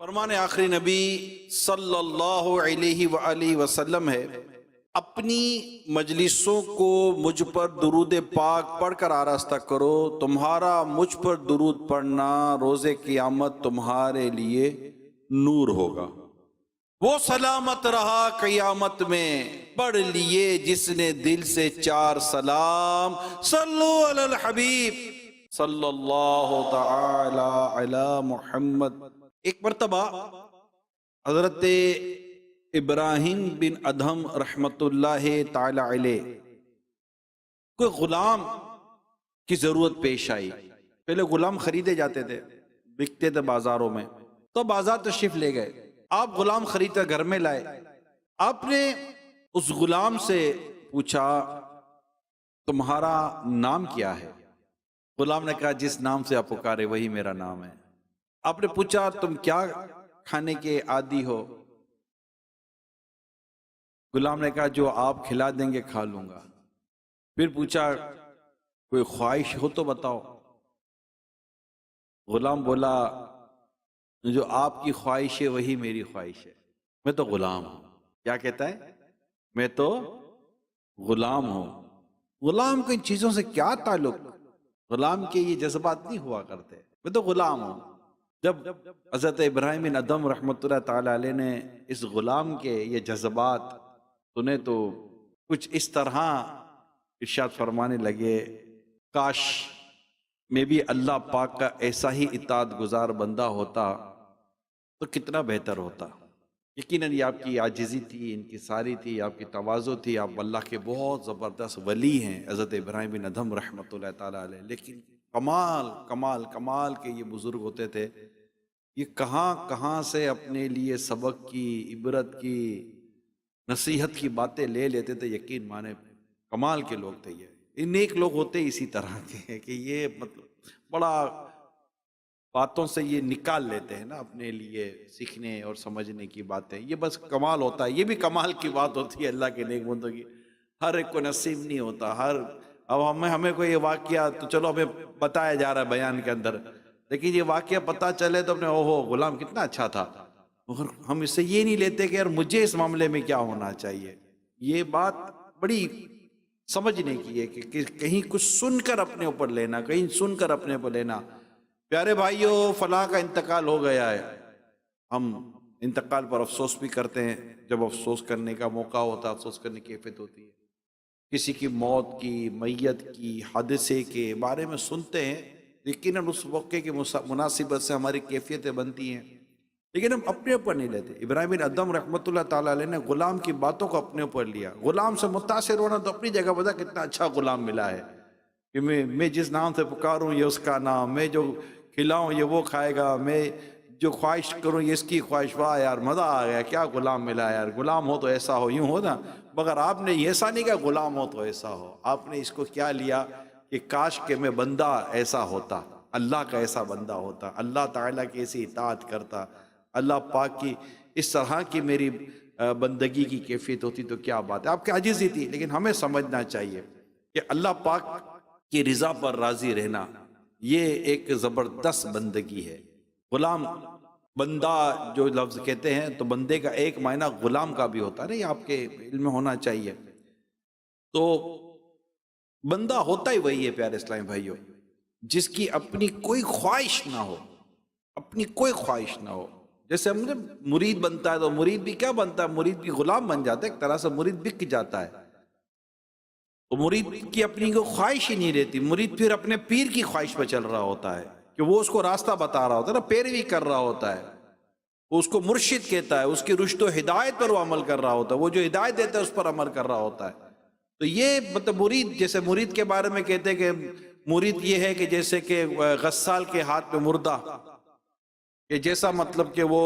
فرمان آخری نبی صلی اللہ علیہ وآلہ وسلم ہے، اپنی مجلسوں کو مجھ پر درود پاک پڑھ کر آراستہ کرو، تمہارا مجھ پر درود پڑھنا روز قیامت تمہارے لیے نور ہوگا۔ وہ سلامت رہا قیامت میں پڑھ لیے جس نے دل سے چار سلام، صلو علی الحبیب صلی اللہ تعالی علی محمد۔ ایک مرتبہ حضرت ابراہیم بن ادہم رحمت اللہ تعالی علیہ کوئی غلام کی ضرورت پیش آئی۔ پہلے غلام خریدے جاتے تھے، بکتے تھے بازاروں میں، تو بازار تشریف لے گئے، آپ غلام خرید کر گھر میں لائے۔ آپ نے اس غلام سے پوچھا تمہارا نام کیا ہے؟ غلام نے کہا جس نام سے آپ پکارے وہی میرا نام ہے۔ آپ نے پوچھا تم کیا کھانے کے عادی ہو؟ غلام نے کہا جو آپ کھلا دیں گے کھا لوں گا۔ پھر پوچھا کوئی خواہش ہو تو بتاؤ۔ غلام بولا جو آپ کی خواہش ہے وہی میری خواہش ہے، میں تو غلام ہوں۔ کیا کہتا ہے؟ میں تو غلام ہوں۔ غلام کو ان چیزوں سے کیا تعلق؟ غلام کے یہ جذبات نہیں ہوا کرتے، میں تو غلام ہوں۔ جب حضرت ابراہیم بن ادہم رحمۃ اللہ تعالی علیہ نے اس غلام کے یہ جذبات سنے تو کچھ اس طرح ارشاد فرمانے لگے، کاش میں بھی اللہ پاک کا ایسا ہی اطاعت گزار بندہ ہوتا تو کتنا بہتر ہوتا۔ یقیناً یہ آپ کی عاجزی تھی، انکساری تھی، آپ کی تواضع تھی، آپ اللہ کے بہت زبردست ولی ہیں حضرت ابراہیم بن ادہم رحمۃ اللہ تعالی علیہ۔ لیکن کمال کمال کمال کے یہ بزرگ ہوتے تھے، یہ کہاں کہاں سے اپنے لیے سبق کی، عبرت کی، نصیحت کی باتیں لے لیتے تھے۔ یقین مانے کمال کے لوگ تھے یہ نیک لوگ ہوتے اسی طرح کے ہیں کہ یہ مطلب بڑا باتوں سے یہ نکال لیتے ہیں نا اپنے لیے سیکھنے اور سمجھنے کی باتیں۔ یہ بس کمال ہوتا ہے، یہ بھی کمال کی بات ہوتی ہے اللہ کے نیک بندوں کی۔ ہر ایک کو نصیب نہیں ہوتا۔ اب ہمیں کوئی یہ واقعہ تو چلو ہمیں بتایا جا رہا ہے بیان کے اندر، لیکن یہ واقعہ پتہ چلے تو اپنے اوہو غلام کتنا اچھا تھا، مگر ہم اس سے یہ نہیں لیتے کہ یار مجھے اس معاملے میں کیا ہونا چاہیے۔ یہ بات بڑی سمجھنے کی ہے کہ کہیں کچھ سن کر اپنے اوپر لینا، کہیں سن کر اپنے اوپر لینا۔ پیارے بھائیوں، فلاں کا انتقال ہو گیا ہے، ہم انتقال پر افسوس بھی کرتے ہیں۔ جب افسوس کرنے کا موقع ہوتا ہے، افسوس کرنے کی کیفیت ہوتی ہے۔ کسی کی موت کی، میت کی، حادثے کے بارے میں سنتے ہیں، یقیناً اس موقع کی مناسبت سے ہماری کیفیتیں بنتی ہیں، لیکن ہم اپنے اوپر نہیں لیتے۔ ابراہیم بن ادہم رحمۃ اللہ تعالیٰ علیہ نے غلام کی باتوں کو اپنے اوپر لیا۔ غلام سے متاثر ہونا تو اپنی جگہ بتا کتنا اچھا غلام ملا ہے کہ میں جس نام سے پکاروں یہ اس کا نام، میں جو کھلاؤں یہ وہ کھائے گا، میں جو خواہش کروں یہ اس کی خواہش۔ واہ یار مزہ آ گیا، کیا غلام ملا یار۔ غلام ہو تو ایسا ہو، یوں ہو نا، مگر آپ نے ایسا نہیں کہا غلام ہو تو ایسا ہو۔ آپ نے اس کو کیا لیا کہ کاش کہ میں بندہ ایسا ہوتا، اللہ کا ایسا بندہ ہوتا، اللہ تعالیٰ کی ایسی اطاعت کرتا، اللہ پاک کی اس طرح کی میری بندگی کی کیفیت ہوتی تو کیا بات ہے۔ آپ کی عاجزی تھی، لیکن ہمیں سمجھنا چاہیے کہ اللہ پاک کی رضا پر راضی رہنا یہ ایک زبردست بندگی ہے۔ غلام بندہ جو لفظ کہتے ہیں تو بندے کا ایک معنی غلام کا بھی ہوتا ہے نا، یہ آپ کے علم میں ہونا چاہیے۔ تو بندہ ہوتا ہی وہی ہے پیارے اسلامی بھائیوں جس کی اپنی کوئی خواہش نہ ہو، اپنی کوئی خواہش نہ ہو۔ جیسے ہم نے مرید بنتا ہے تو مرید بھی کیا بنتا ہے؟ مرید بھی غلام بن جاتا ہے، ایک طرح سے مرید بک جاتا ہے۔ تو مرید کی اپنی کوئی خواہش ہی نہیں رہتی، مرید پھر اپنے پیر کی خواہش پہ چل رہا ہوتا ہے کہ وہ اس کو راستہ بتا رہا ہوتا ہے نا، پیروی کر رہا ہوتا ہے، وہ اس کو مرشد کہتا ہے، اس کی رشد و ہدایت پر وہ عمل کر رہا ہوتا ہے، وہ جو ہدایت دیتا ہے اس پر عمل کر رہا ہوتا ہے۔ تو یہ مطلب مرید، جیسے مرید کے بارے میں کہتے ہیں کہ مرید یہ ہے کہ جیسے کہ غسال کے ہاتھ میں مردہ، کہ جیسا مطلب کہ وہ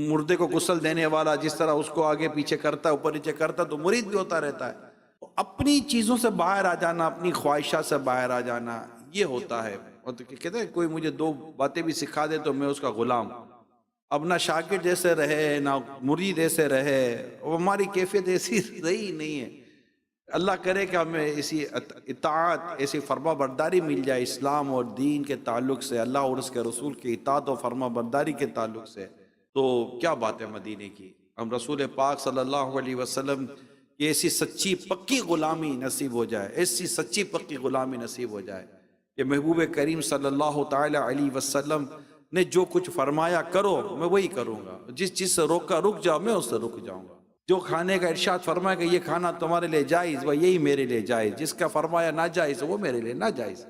مردے کو غسل دینے والا جس طرح اس کو آگے پیچھے کرتا ہے، اوپر نیچے کرتا ہے، تو مرید بھی ہوتا رہتا ہے۔ اپنی چیزوں سے باہر آ جانا، اپنی خواہشات سے باہر آ جانا، یہ ہوتا ہے۔ اور کہتے ہیں کوئی مجھے دو باتیں بھی سکھا دے تو میں اس کا غلام۔ اب نہ شاگرد جیسے رہے نہ مرید ایسے رہے، اور ہماری کیفیت ایسی رہی نہیں ہے۔ اللہ کرے کہ ہمیں ایسی اطاعت، ایسی فرما برداری مل جائے اسلام اور دین کے تعلق سے، اللہ اور اس کے رسول کی اطاعت و فرما برداری کے تعلق سے۔ تو کیا بات ہے مدینے کی. ہم رسول پاک صلی اللہ علیہ وسلم کی ایسی سچی پکی غلامی نصیب ہو جائے، ایسی سچی پکی غلامی نصیب ہو جائے کہ محبوب کریم صلی اللہ تعالی علیہ وسلم نے جو کچھ فرمایا کرو میں وہی کروں گا، جس چیز سے روکا رک جاؤ میں اس سے رک جاؤں گا، جو کھانے کا ارشاد فرمایا کہ یہ کھانا تمہارے لیے جائز وہ یہی میرے لیے جائز، جس کا فرمایا ناجائز وہ میرے لیے ناجائز،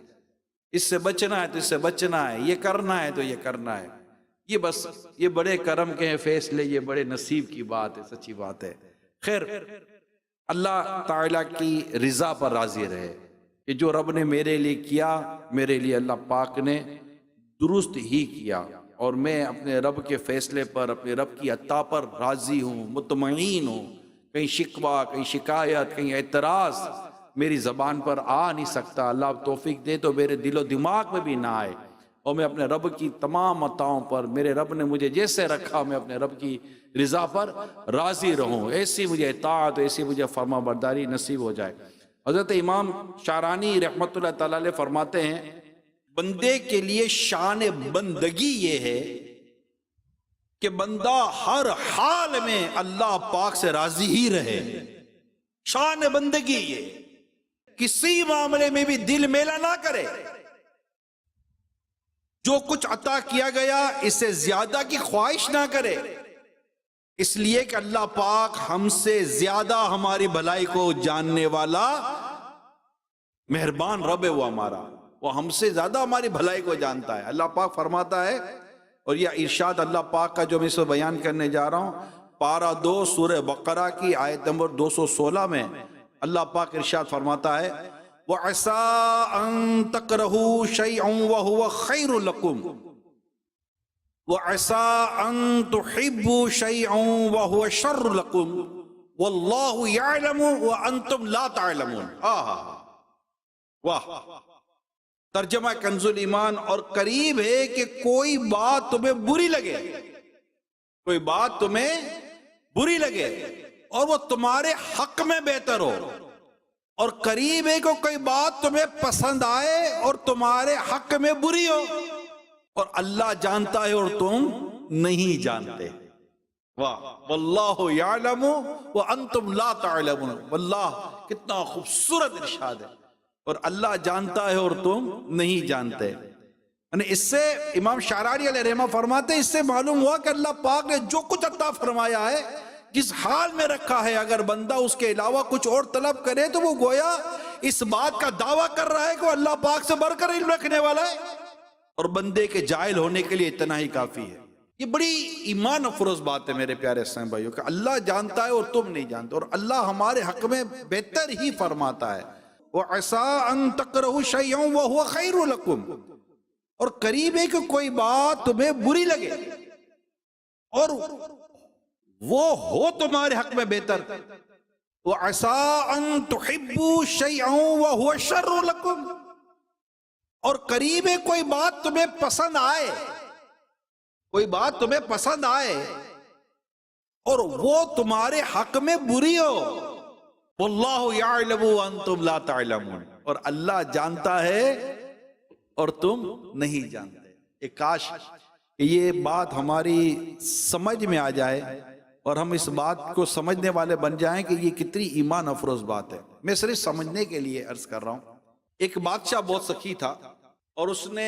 اس سے بچنا ہے تو اس سے بچنا ہے، یہ کرنا ہے تو یہ کرنا ہے. یہ بس یہ بڑے کرم کے ہیں فیصلے، یہ بڑے نصیب کی بات ہے، سچی بات ہے. خیر اللہ تعالیٰ کی رضا پر راضی رہے کہ جو رب نے میرے لیے کیا میرے لیے اللہ پاک نے درست ہی کیا، اور میں اپنے رب کے فیصلے پر اپنے رب کی عطا پر راضی ہوں، مطمئن ہوں. کہیں شکوہ کہیں شکایت کہیں اعتراض میری زبان پر آ نہیں سکتا. اللہ توفیق دے تو میرے دل و دماغ میں بھی نہ آئے، اور میں اپنے رب کی تمام عطاؤں پر میرے رب نے مجھے جیسے رکھا میں اپنے رب کی رضا پر راضی رہوں، ایسی مجھے اطاعت ایسی مجھے فرما برداری نصیب ہو جائے. حضرت امام شعرانی رحمۃ اللہ تعالی علیہ فرماتے ہیں بندے کے لیے شان بندگی یہ ہے کہ بندہ ہر حال میں اللہ پاک سے راضی ہی رہے. شان بندگی یہ کسی معاملے میں بھی دل میلا نہ کرے، جو کچھ عطا کیا گیا اس سے زیادہ کی خواہش نہ کرے، اس لیے کہ اللہ پاک ہم سے زیادہ ہماری بھلائی کو جاننے والا مہربان رب ہے. وہ ہمارا وہ ہم سے زیادہ ہماری بھلائی کو جانتا ہے. اللہ پاک فرماتا ہے، اور یہ ارشاد اللہ پاک کا جو میں اس کو بیان کرنے جا رہا ہوں پارہ 2 سورہ بقرہ کی آیت نمبر 216 میں اللہ پاک ارشاد فرماتا ہے وَعَسَىٰ أَن تَكْرَهُوا شَيْئًا وَهُوَ خَيْرٌ لَكُمْ وَعَسَىٰ أَن تُحِبُّوا شَيْئًا وَهُوَ شَرٌّ لَكُمْ وَاللَّهُ يَعْلَمُ وَأَنْتُمْ لَا تَعْلَمُونَ. واہ. ترجمہ کنز الایمان. اور قریب ہے کہ کوئی بات تمہیں بری لگے، کوئی بات تمہیں بری لگے اور وہ تمہارے حق میں بہتر ہو، اور قریب ہے کہ کوئی بات تمہیں پسند آئے اور تمہارے حق میں بری ہو، اور اللہ جانتا ہے اور تم نہیں جانتے. واہ. واللہ یعلم وانتم لا تعلمون. واللہ کتنا خوبصورت ارشاد ہے، اور اللہ جانتا ہے اور تم نہیں جانتے. یعنی اس سے امام شعرانی علیہ رحمہ فرماتے ہیں اس سے معلوم ہوا کہ اللہ پاک نے جو کچھ عطا فرمایا ہے جس حال میں رکھا ہے، اگر بندہ اس کے علاوہ کچھ اور طلب کرے تو وہ گویا اس بات کا دعویٰ کر رہا ہے کہ وہ اللہ پاک سے بڑھ کر علم رکھنے والا ہے، اور بندے کے جاہل ہونے کے لیے اتنا ہی کافی ہے. یہ بڑی ایمان افروز بات ہے میرے پیارے اسلام بھائیوں کہ اللہ جانتا ہے اور تم نہیں جانتے، اور اللہ ہمارے حق میں بہتر ہی فرماتا ہے. وَعَسَىٰ أَن تَكْرَهُوا شَيْئًا وَهُوَ خَيْرٌ لَكُمْ. اور قریب ہے کہ کوئی بات تمہیں بری لگے اور وہ ہو تمہارے حق میں بہتر. وَعَسَىٰ أَن تُحِبُّوا شَيْئًا وَهُوَ شَرٌّ لَكُمْ. اور قریب ہے کوئی بات تمہیں پسند آئے، کوئی بات تمہیں پسند آئے اور وہ تمہارے حق میں بری ہو. واللہ یعلم وانتم لا تعلمون. اور اللہ جانتا ہے اور تم نہیں جانتے. ایک کاش کہ یہ بات ہماری سمجھ میں آ جائے اور ہم اس بات کو سمجھنے والے بن جائیں کہ یہ کتنی ایمان افروز بات ہے. میں صرف سمجھنے کے لیے عرض کر رہا ہوں. ایک بادشاہ بہت سخی تھا اور اس نے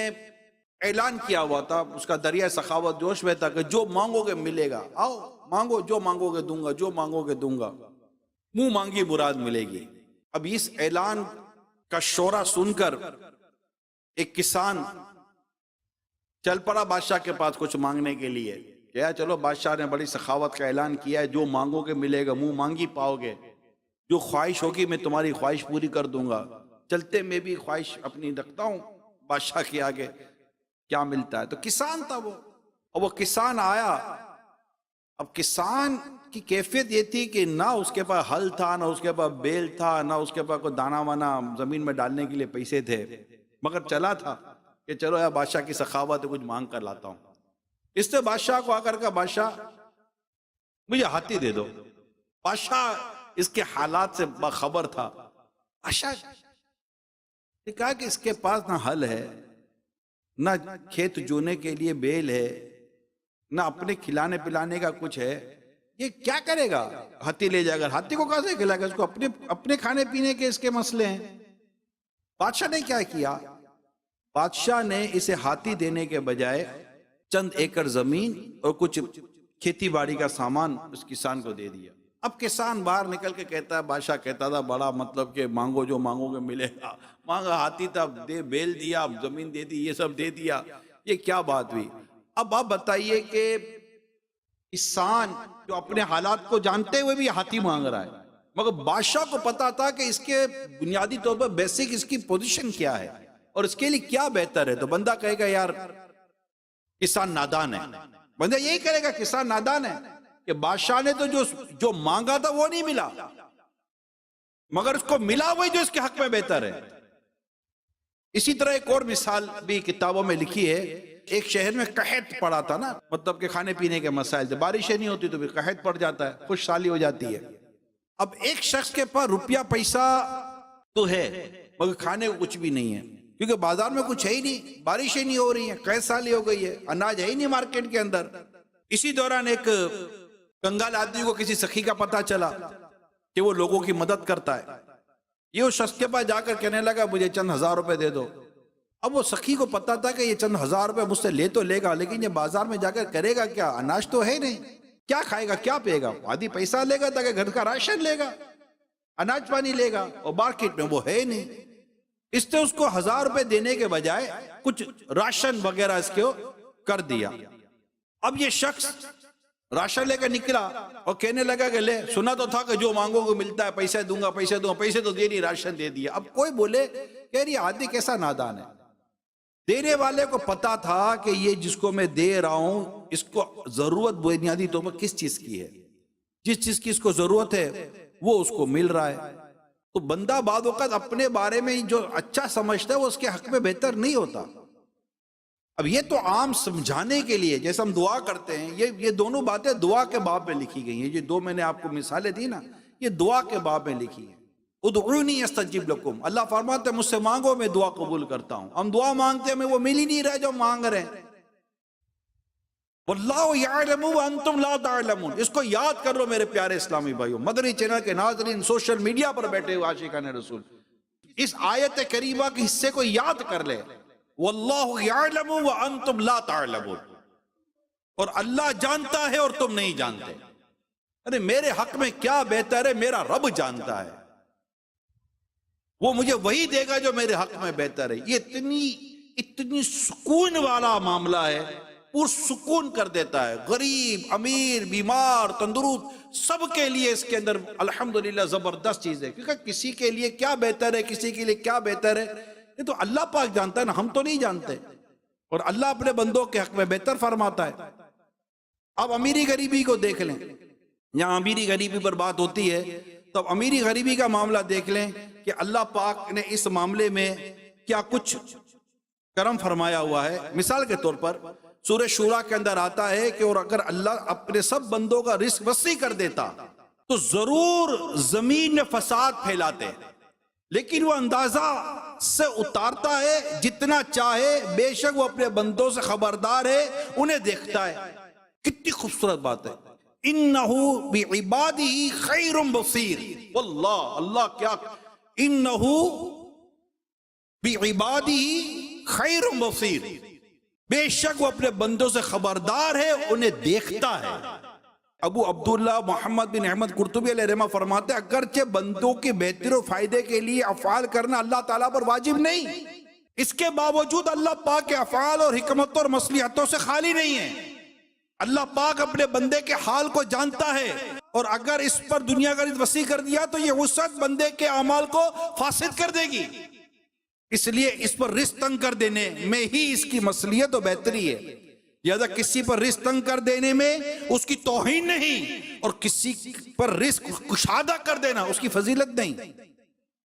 اعلان کیا ہوا تھا، اس کا دریا سخاوت جوش میں تھا کہ جو مانگو گے ملے گا، آؤ مانگو، جو مانگو گے دوں گا، جو مانگو گے دوں گا، منہ مانگی مراد ملے گی. اب اس اعلان کا شورا سن کر ایک کسان چل پڑا بادشاہ کے پاس کچھ مانگنے کے لیے. کیا چلو بادشاہ نے بڑی سخاوت کا اعلان کیا ہے، جو مانگو گے ملے گا، منہ مانگی پاؤ گے، جو خواہش ہوگی میں تمہاری خواہش پوری کر دوں گا. چلتے میں بھی خواہش اپنی رکھتا ہوں بادشاہ کے آگے کیا ملتا ہے. تو کسان تھا وہ، اور وہ کسان آیا. اب کسان کی کیفیت یہ تھی کہ نہ اس کے پاس ہل تھا، نہ اس کے پاس بیل تھا، نہ اس کے پاس کوئی دانا وانا زمین میں ڈالنے کے لیے پیسے تھے، مگر چلا تھا کہ چلو یار بادشاہ کی سخاوت ہے، کچھ مانگ کر لاتا ہوں. اس نے بادشاہ کو آ کر کہا بادشاہ مجھے ہاتھی دے دو. بادشاہ اس کے حالات سے باخبر تھا. بادشاہ نے کہا کہ اس کے پاس نہ ہل ہے، نہ کھیت جونے کے لیے بیل ہے، نہ اپنے کھلانے پلانے کا کچھ ہے، یہ کیا کرے گا؟ ہاتھی لے جائے گا، ہاتھی کو کہاں سے کھلائے گا؟ اس کو اپنے کھانے پینے کے اس کے مسئلے ہیں۔ بادشاہ نے کیا کیا؟ بادشاہ نے اسے ہاتھی دینے کے بجائے چند ایکڑ زمین اور کچھ کھیتی باڑی کا سامان اس کسان کو دے دیا۔ اب کسان باہر نکل کے کہتا ہے، بادشاہ کہتا تھا بڑا مطلب کہ مانگو جو مانگو گے ملے گا، مانگا ہاتھی تھا، دے بیل دیا، زمین دے دی، یہ سب دے دیا، یہ کیا بات ہوئی؟ اب آپ بتائیے کہ کسان جو اپنے حالات کو جانتے ہوئے بھی ہاتھی مانگ رہا ہے، مگر بادشاہ کو پتا تھا کہ اس کے بنیادی طور پر بیسک اس کی پوزیشن کیا ہے اور اس کے لیے کیا بہتر ہے۔ تو بندہ کہے گا یار کسان نادان ہے، بندہ یہی کرے گا کسان نادان ہے کہ بادشاہ نے تو جو مانگا تھا وہ نہیں ملا، مگر اس کو ملا وہی جو اس کے حق میں بہتر ہے۔ اسی طرح ایک اور مثال بھی کتابوں میں لکھی ہے۔ ایک شہر میں قحط پڑا تھا نا، مطلب کہ کھانے پینے کے مسائل تھے، بارشیں نہیں ہوتی تو پھر قحط پڑ جاتا ہے، خوش سالی ہو جاتی ہے۔ اب ایک شخص کے پاس روپیہ پیسہ تو ہے مگر کھانے کو کچھ بھی نہیں ہے، کیونکہ بازار میں کچھ ہے ہی نہیں، بارشیں نہیں ہو رہی ہیں، قحط سالی ہو گئی ہے، اناج ہے ہی نہیں مارکیٹ کے اندر۔ اسی دوران ایک کنگال آدمی کو کسی سخی کا پتہ چلا کہ وہ لوگوں کی مدد کرتا ہے۔ یہ اس شخص کے پاس جا کر کہنے لگا مجھے چند ہزار روپے دے دو۔ اب وہ سخی کو پتا تھا کہ یہ چند ہزار روپے مجھ سے لے تو لے گا، لیکن یہ بازار میں جا کر کرے گا کیا؟ اناج تو ہے نہیں، کیا کھائے گا، کیا پیے گا؟ آدھی پیسہ لے گا تاکہ گھر کا راشن لے گا، اناج پانی لے گا، اور مارکیٹ میں وہ ہے نہیں۔ اس نے اس کو 1000 روپے دینے کے بجائے کچھ راشن وغیرہ اس کو کر دیا۔ اب یہ شخص راشن لے کر نکلا اور کہنے لگا کہ لے، سنا تو تھا کہ جو مانگو کو ملتا ہے، پیسے دوں گا، پیسے دوں گا، پیسے تو دے نہیں، راشن دے دیا۔ اب کوئی بولے کہ یہ آدمی کیسا نادان ہے، دینے والے کو پتا تھا کہ یہ جس کو میں دے رہا ہوں اس کو ضرورت بنیادی طور پر کس چیز کی ہے، جس چیز کی اس کو ضرورت ہے وہ اس کو مل رہا ہے۔ تو بندہ بعض اوقات اپنے بارے میں جو اچھا سمجھتا ہے وہ اس کے حق میں بہتر نہیں ہوتا۔ اب یہ تو عام سمجھانے کے لیے، جیسے ہم دعا کرتے ہیں، یہ دونوں باتیں دعا کے باب میں لکھی گئی ہیں۔ یہ دو میں نے آپ کو مثالیں دی نا، یہ دعا کے باب میں لکھی ہیں۔ ادعونی استجب لکم، اللہ فرماتے ہیں مجھ سے مانگو میں دعا قبول کرتا ہوں۔ ہم دعا مانگتے ہیں، ہمیں وہ مل ہی نہیں رہا جو ہم مانگ رہے ہیں۔ واللہ یعلم وانتم لا تعلمون، اس کو یاد کر لو میرے پیارے اسلامی بھائیوں، مدنی چینل کے ناظرین، سوشل میڈیا پر بیٹھے ہوئے عاشقان رسول، اس آیت کریمہ کے حصے کو یاد کر لے، واللہ یعلم وانتم لا تعلمون، اور اللہ جانتا ہے اور تم نہیں جانتے۔ ارے میرے حق میں کیا بہتر ہے میرا رب جانتا ہے، وہ مجھے وہی دے گا جو میرے حق میں بہتر ہے۔ یہ اتنی سکون والا معاملہ ہے، پرسکون کر دیتا ہے، غریب، امیر، بیمار، تندرست، سب کے لیے اس کے اندر الحمدللہ زبردست چیز ہے۔ کیونکہ کسی کے لیے کیا بہتر ہے، کسی کے لیے کیا بہتر ہے، یہ تو اللہ پاک جانتا ہے نا، ہم تو نہیں جانتے، اور اللہ اپنے بندوں کے حق میں بہتر فرماتا ہے۔ اب امیری غریبی کو دیکھ لیں، یہاں امیری غریبی پر بات ہوتی ہے تو اب امیری غریبی کا معاملہ دیکھ لیں کہ اللہ پاک نے اس معاملے میں کیا کچھ کرم فرمایا ہوا ہے۔ مثال کے طور پر سورہ شورا کے اندر آتا ہے کہ اور اگر اللہ اپنے سب بندوں کا رزق وسیع کر دیتا تو ضرور زمین میں فساد پھیلاتے، لیکن وہ اندازہ سے اتارتا ہے جتنا چاہے، بے شک وہ اپنے بندوں سے خبردار ہے، انہیں دیکھتا ہے۔ کتنی خوبصورت بات ہے، انہو بعبادہ خیر بصیر، واللہ اللہ کیا، انہو بعبادہ خیر بصیر، بے شک وہ اپنے بندوں سے خبردار ہے، انہیں دیکھتا ہے۔ ابو عبداللہ محمد بن احمد قرطبی علیہ رحمہ فرماتے ہیں اگرچہ بندوں کے بہتر و فائدے کے لیے افعال کرنا اللہ تعالیٰ پر واجب نہیں، اس کے باوجود اللہ پاک کے افعال اور حکمتوں اور مصلحتوں سے خالی نہیں ہے۔ اللہ پاک اپنے بندے کے حال کو جانتا ہے، اور اگر اس پر دنیا کا رزق وسیع کر دیا تو یہ وسعت بندے کے اعمال کو فاسد کر دے گی، اس لیے اس پر رزق تنگ کر دینے میں ہی اس کی مصلحت و بہتری ہے۔ لہذا کسی پر رزق تنگ کر دینے میں اس کی توہین نہیں، اور کسی پر رزق کشادہ کر دینا اس کی فضیلت نہیں۔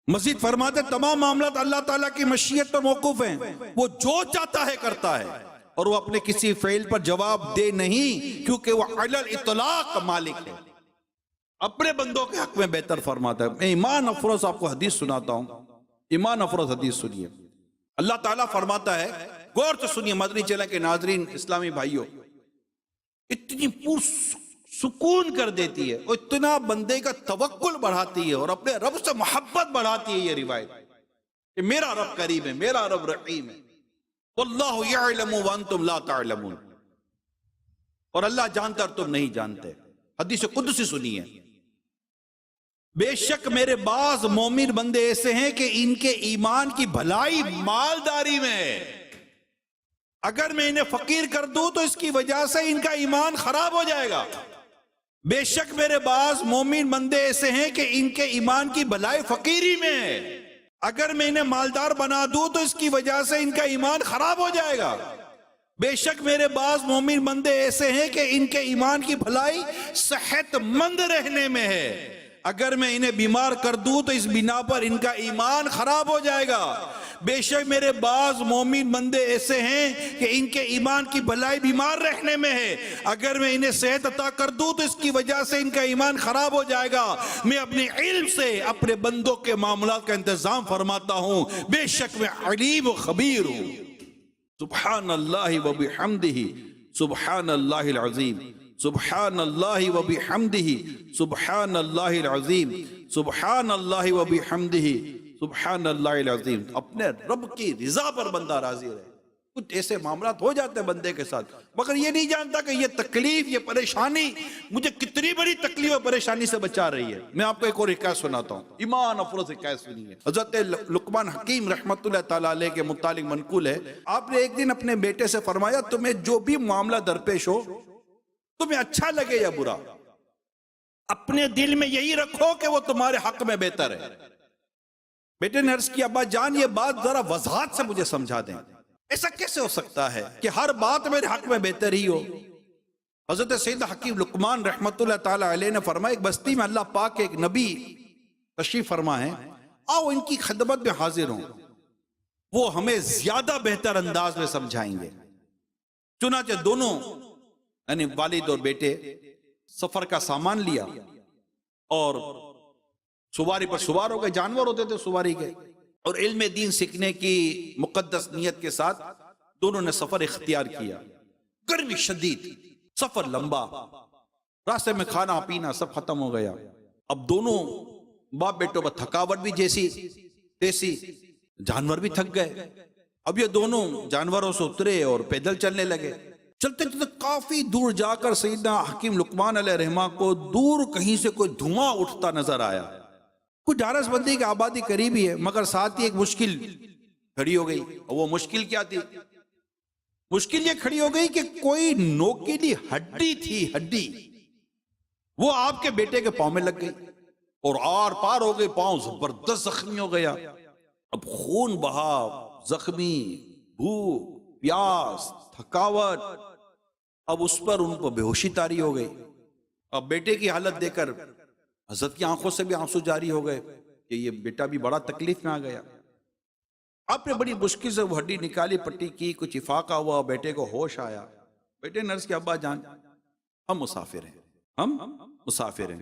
مزید فرماتے تمام معاملات اللہ تعالیٰ کی مشیت پر موقوف ہیں، وہ جو چاہتا ہے کرتا ہے، اور وہ اپنے کسی فعل پر جواب دے نہیں، کیونکہ وہ علی الاطلاق مالک ہے، اپنے بندوں کے حق میں بہتر فرماتا ہے۔ میں ایمان افروز آپ کو حدیث سناتا ہوں، ایمان افروز حدیث سنیے۔ اللہ تعالیٰ فرماتا ہے، غور سے سنیے مدنی چینل کے ناظرین، اسلامی بھائیوں، اتنی سکون کر دیتی ہے، اور اتنا بندے کا توکل بڑھاتی ہے اور اپنے رب سے محبت بڑھاتی ہے یہ روایت کہ میرا رب کریم ہے، میرا رب رحیم ہے، واللہ یعلم وانتم لا تعلمون، اور اللہ جانتا اور تم نہیں جانتے۔ حدیث قدسی سنیے، بے شک میرے بعض مومن بندے ایسے ہیں کہ ان کے ایمان کی بھلائی مالداری میں ہے، اگر میں انہیں فقیر کر دوں تو اس کی وجہ سے ان کا ایمان خراب ہو جائے گا۔ بے شک میرے بعض مومن بندے ایسے ہیں کہ ان کے ایمان کی بھلائی فقیری میں ہے، اگر میں انہیں مالدار بنا دوں تو اس کی وجہ سے ان کا ایمان خراب ہو جائے گا۔ بے شک میرے بعض مومن بندے ایسے ہیں کہ ان کے ایمان کی بھلائی صحت مند رہنے میں ہے، اگر میں انہیں بیمار کر دوں تو اس بنا پر ان کا ایمان خراب ہو جائے گا۔ بے شک میرے بعض مومن بندے ایسے ہیں کہ ان کے ایمان کی بھلائی بیمار رہنے میں ہے، اگر میں انہیں صحت عطا کر دوں تو اس کی وجہ سے ان کا ایمان خراب ہو جائے گا۔ میں اپنے علم سے اپنے بندوں کے معاملات کا انتظام فرماتا ہوں، بے شک میں علیم و خبیر ہوں۔ سبحان اللہ و بحمدہ، سبحان اللہ العظیم، سبحان اللہ و بحمدہ، سبحان اللہ العظیم، سبحان اللہ و بحمدہ، سبحان اللہ العظیم۔ اپنے رب کی رضا پر بندہ راضی رہے۔ کچھ ایسے معاملات ہو جاتے ہیں بندے کے ساتھ، مگر یہ نہیں جانتا کہ یہ تکلیف، یہ پریشانی مجھے کتنی بڑی تکلیف اور پریشانی سے بچا رہی ہے۔ میں آپ کو ایک اور حکایت سناتا ہوں، ایمان افروز حکایت سنیے۔ حضرت لقمان حکیم رحمت اللہ تعالیٰ علیہ کے متعلق منقول ہے، آپ نے ایک دن اپنے بیٹے سے فرمایا تمہیں جو بھی معاملہ درپیش ہو، تمہیں اچھا لگے یا برا، اپنے دل میں یہی رکھو کہ وہ تمہارے حق میں بہتر ہے۔ بیٹے نے عرض کیا ابا جان یہ بات ذرا وضاحت سے مجھے سمجھا دیں، ایسا کیسے ہو سکتا ہے کہ ہر بات میرے حق میں بہتر ہی ہو؟ حضرت سید حکیم لقمان رحمت اللہ تعالی علیہ نے فرمایا ایک بستی میں اللہ پاک کے ایک نبی تشریف فرما ہے، آؤ ان کی خدمت میں حاضر ہوں، وہ ہمیں زیادہ بہتر انداز میں سمجھائیں گے۔ چنانچہ دونوں یعنی والد اور بیٹے سفر کا سامان لیا اور سواری پر سوار ہو گئے، جانور ہوتے تھے سواری کے، اور علم دین سیکھنے کی مقدس نیت کے ساتھ دونوں نے سفر اختیار کیا۔ گرمی شدید، سفر لمبا، راستے میں کھانا پینا سب ختم ہو گیا۔ اب دونوں باپ بیٹوں پر تھکاوٹ بھی جیسی تیسی، جانور بھی تھک گئے۔ اب یہ دونوں جانوروں سے اترے اور پیدل چلنے لگے۔ چلتے چلتے کافی دور جا کر سیدنا حکیم لقمان علیہ رحمہ کو دور کہیں سے کوئی دھواں اٹھتا نظر آیا۔ کچھ ڈھارس بندی کی آبادی قریب ہی ہے، مگر ساتھ ہی ایک مشکل کھڑی ہو گئی۔ وہ مشکل کیا تھی؟ مشکل یہ کھڑی ہو گئی کہ کوئی نوکیلی ہڈی تھی، ہڈی وہ آپ کے بیٹے کے پاؤں میں لگ گئی اور آر پار ہو گئی، پاؤں زبردست زخمی ہو گیا۔ اب خون بہا، زخمی، بھوک، پیاس، تھکاوٹ، اب اس پر ان کو بے ہوشی طاری ہو گئی۔ اب بیٹے کی حالت دیکھ کر حضرت کی آنکھوں سے بھی آنسو جاری ہو گئے کہ یہ بیٹا بھی بڑا تکلیف میں آ گیا۔ آپ نے بڑی مشکل سے وہ ہڈی نکالی، پٹی کی، کچھ افاقہ ہوا، بیٹے کو ہوش آیا۔ بیٹے نے عرض کیا ابا جان ہم مسافر ہیں، ہم مسافر ہیں،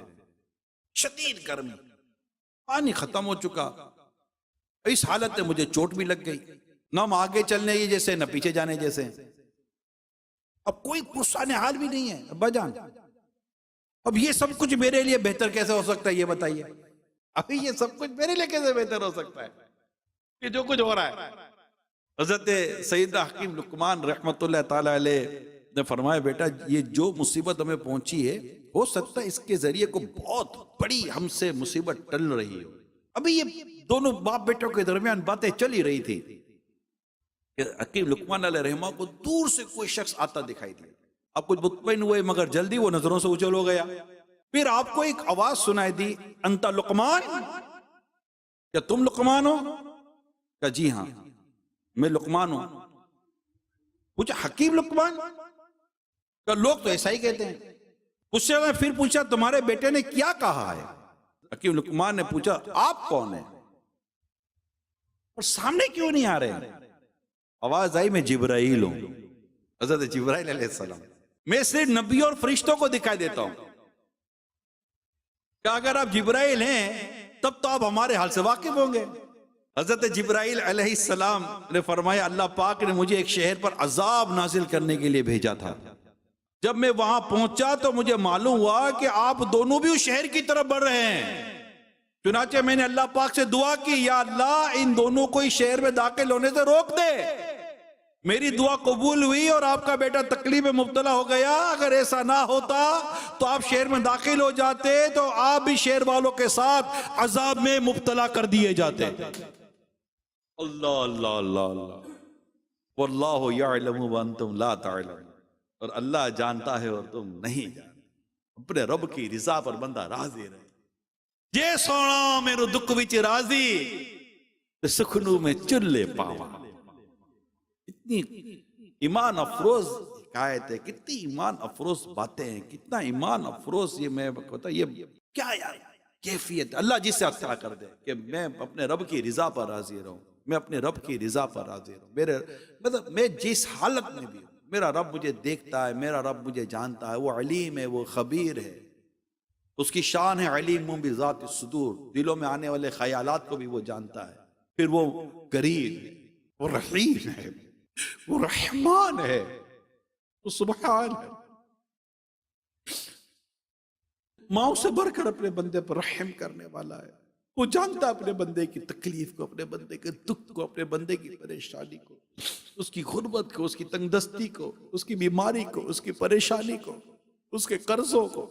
شدید گرمی، پانی ختم ہو چکا، اس حالت میں مجھے چوٹ بھی لگ گئی، نہ ہم آگے چلنے کی جیسے نہ پیچھے جانے جیسے، اب کوئی پرسان حال بھی نہیں ہے ابا جان، اب یہ سب کچھ میرے لیے بہتر کیسے ہو سکتا ہے یہ بتائیے، ابھی یہ سب کچھ میرے لیے کیسے بہتر ہو سکتا ہے کہ جو کچھ ہو رہا ہے۔ حضرت سیدنا حکیم لقمان رحمت اللہ تعالی علیہ نے فرمایا بیٹا یہ جو مصیبت ہمیں پہنچی ہے، ہو سکتا ہے اس کے ذریعے کو بہت بڑی ہم سے مصیبت ٹل رہی ہو۔ ابھی یہ دونوں باپ بیٹوں کے درمیان باتیں چل ہی رہی تھی کہ حکیم لقمان علیہ رحمہ کو دور سے کوئی شخص آتا دکھائی دیا۔ اب کچھ مطمئن ہوئے مگر جلدی وہ نظروں سے اچھل ہو گیا۔ پھر آپ کو ایک آواز سنائی دی، انت لقمان، کیا تم لقمان ہو؟ کہا جی ہاں میں لقمان ہوں۔ پوچھا حکیم لقمان؟ کہا لوگ تو ایسا ہی کہتے ہیں۔ اس سے پھر پوچھا تمہارے بیٹے نے کیا کہا ہے؟ حکیم لقمان نے پوچھا آپ کون ہیں اور سامنے کیوں نہیں آ رہے؟ آواز آئی میں جبرائیل ہوں، حضرت جبرائیل علیہ السلام۔ میں صرف نبیوں اور فرشتوں کو دکھائی دیتا ہوں، کہ اگر آپ جبرائیل ہیں تب تو آپ ہمارے حال سے واقف ہوں گے۔ حضرت جبرائیل علیہ السلام نے فرمایا اللہ پاک نے مجھے ایک شہر پر عذاب نازل کرنے کے لیے بھیجا تھا، جب میں وہاں پہنچا تو مجھے معلوم ہوا کہ آپ دونوں بھی اس شہر کی طرف بڑھ رہے ہیں۔ چنانچہ میں نے اللہ پاک سے دعا کی، یا اللہ ان دونوں کو اس شہر میں داخل ہونے سے روک دے۔ میری دعا قبول ہوئی اور آپ کا بیٹا تکلیف میں مبتلا ہو گیا۔ اگر ایسا نہ ہوتا تو آپ شہر میں داخل ہو جاتے تو آپ بھی شہر والوں کے ساتھ عذاب میں مبتلا کر دیے جاتے۔ اللہ اللہ اللہ اللہ، واللہ یعلم وانتم لا تعلمون، اور اللہ جانتا ہے اور تم نہیں جانتے۔ اپنے رب کی رضا پر بندہ راضی رہے۔ جے سونا میرے دکھ وچ راضی تے سکھنو میں چلے پاواں۔ اتنی ایمان افروز حکایت ہے، کتنی ایمان افروز باتیں ہیں، کتنا ایمان افروز یہ میں بتا، یہ کیا یار کیفیت اللہ جس سے عطا کر دے کہ میں اپنے رب کی رضا پر راضی رہوں، میں اپنے رب کی رضا پر راضی رہوں۔ میرے مطلب میں جس حالت میں بھی ہوں، میرا رب مجھے دیکھتا ہے، میرا رب مجھے جانتا ہے، وہ علیم ہے، وہ خبیر ہے۔ اس کی شان ہے علیم بذات الصدور، دلوں میں آنے والے خیالات کو بھی وہ جانتا ہے۔ پھر وہ قریب ہے، وہ رحیم ہے، وہ رحمان ہے، وہ سبحان ہے۔ ماؤں سے بڑھ کر اپنے بندے پر رحم کرنے والا ہے۔ وہ جانتا ہے اپنے بندے کی تکلیف کو، اپنے بندے کے دکھ کو، اپنے بندے کی پریشانی کو، اس کی غربت کو، اس کی تنگ دستی کو، اس کی بیماری کو، اس کی پریشانی کو، اس کے قرضوں کو،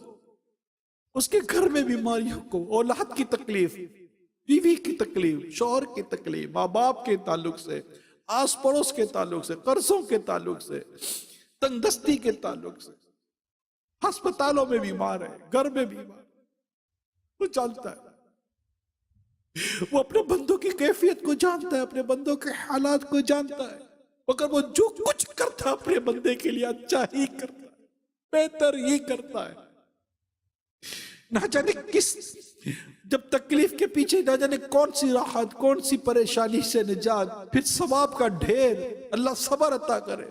اس کے گھر میں بیماریوں کو، اولاد کی تکلیف، بیوی کی تکلیف، شوہر کی تکلیف، ماں باپ کے تعلق سے، آس پڑوس کے تعلق سے، قرضوں کے تعلق سے، تنگ دستی کے تعلق سے، ہسپتالوں میں بیمار ہے، گھر میں بیمار ہے۔ وہ جانتا ہے، وہ اپنے بندوں کی کیفیت کو جانتا ہے، اپنے بندوں کے حالات کو جانتا ہے، مگر وہ جو کچھ کرتا ہے اپنے بندے کے لیے اچھا ہی کرتا ہے، بہتر ہی کرتا ہے۔ نہ جانے کس، جب تکلیف کے پیچھے نہ جانے کون سی راحت، کون سی پریشانی سے نجات، پھر ثواب کا ڈھیر، اللہ صبر عطا کرے۔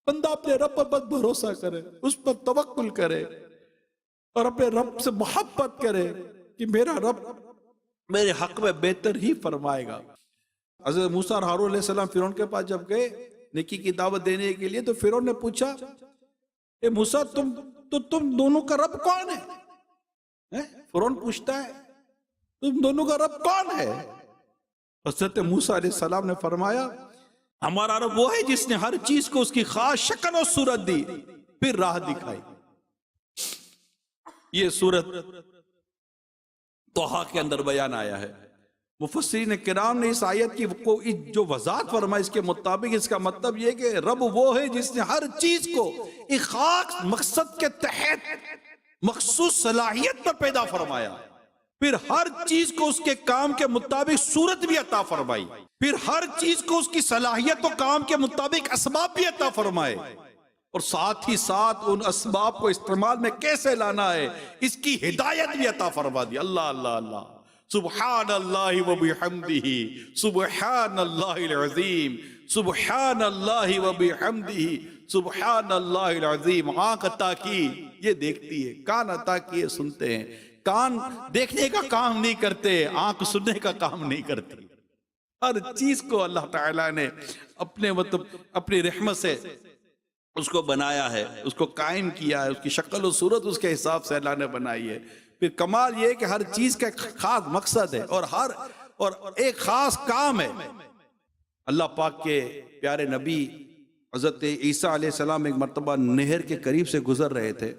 بندہ اپنے رب پر بس بھروسہ کرے، اس پر توکل کرے اور اپنے رب سے محبت کرے کہ میرا رب میرے حق میں بہتر ہی فرمائے گا۔ حضرت موسیٰ اور ہارون علیہ السلام فرعون کے پاس جب گئے نیکی کی دعوت دینے کے لیے، تو فرعون نے پوچھا، اے موسیٰ تم دونوں کا رب کون ہے؟ فرعون پوچھتا ہے تم دونوں کا رب کون ہے؟ حضرت موسیٰ علیہ السلام نے فرمایا، ہمارا رب وہ ہے جس نے ہر چیز کو اس کی خاص شکل اور صورت دی، پھر راہ دکھائی۔ یہ صورت طٰہٰ کے اندر بیان آیا ہے۔ مفسرین کرام نے اس آیت کی جو وضاحت فرمائی، اس کے مطابق اس کا مطلب یہ کہ رب وہ ہے جس نے ہر چیز کو ایک خاص مقصد کے تحت مخصوص صلاحیت پر پیدا فرمایا، پھر ہر چیز کو اس کے کام کے مطابق صورت بھی عطا فرمائی، پھر ہر چیز کو اس کی صلاحیت و کام کے مطابق اسباب بھی عطا فرمائے، اور ساتھ ہی ساتھ ان اسباب کو استعمال میں کیسے لانا ہے اس کی ہدایت بھی عطا فرما دی۔ اللہ اللہ اللہ، سبحان اللہ و بحمدہ، سبحان اللہ العظیم، سبحان اللہ و بحمدہ، سبحان اللہ العظیم۔ آنکھ عطا کی یہ دیکھتی ہے، کان عطا کیے سنتے ہیں۔ کان دیکھنے کا کام نہیں کرتے، آنکھ سننے کا کام نہیں کرتی۔ ہر چیز کو اللہ تعالیٰ نے اپنی رحمت سے اس کو بنایا ہے، اس کو قائم کیا ہے، اس کی شکل و صورت اس کے حساب سے اللہ نے بنائی ہے۔ پھر کمال یہ ہے کہ ہر چیز کا ایک خاص مقصد ہے اور ایک خاص کام ہے۔ اللہ پاک کے پیارے نبی حضرت عیسیٰ علیہ السلام ایک مرتبہ نہر کے قریب سے گزر رہے تھے۔